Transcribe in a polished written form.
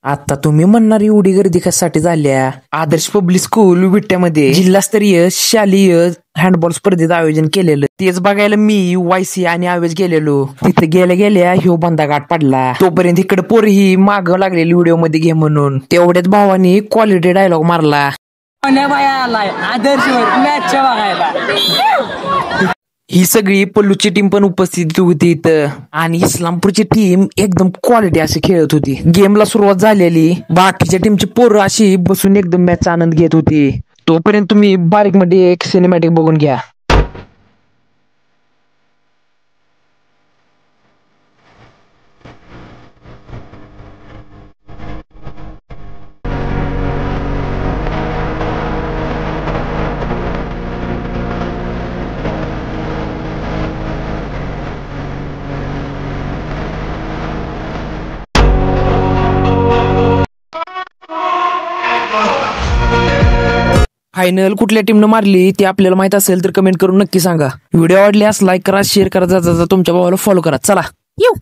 आता तुम्ही म्हणणार एवढी गर्दी कशासाठी झाल्या? आदर्श पब्लिक स्कूल विट्यामध्ये जिल्हास्तरीय शालेय हँडबॉल स्पर्धेचं आयोजन केलेलं, तेच बघायला मी वायसी आणि आवेश गेलेलो. तिथे गेल्या गेल्या ह्यो बंदा गाठ पडला. तोपर्यंत इकडे पोरी ही माग लागलेली व्हिडिओ मध्ये घे म्हणून. तेवढ्याच भावानी क्वालिटी डायलॉग मारला. आदर्श मॅच बघायला. ही सगळी पल्लूची टीम पण उपस्थित होती इथं आणि इस्लामपूरची टीम एकदम क्वालिटी अशी खेळत होती. गेमला सुरुवात झालेली, बाकीच्या टीमची पोरं अशी बसून एकदम मॅचचा आनंद घेत होती. तोपर्यंत तुम्ही बारीक मध्ये एक सिनेमॅटिक बघून घ्या. फायनल कुठल्या टीमनं मारली ते आपल्याला माहित असेल तर कमेंट करून नक्की सांगा. व्हिडिओ आवडल्यास लाईक करा, शेअर करा, तुमच्या भावाला फॉलो करा. चला येऊ.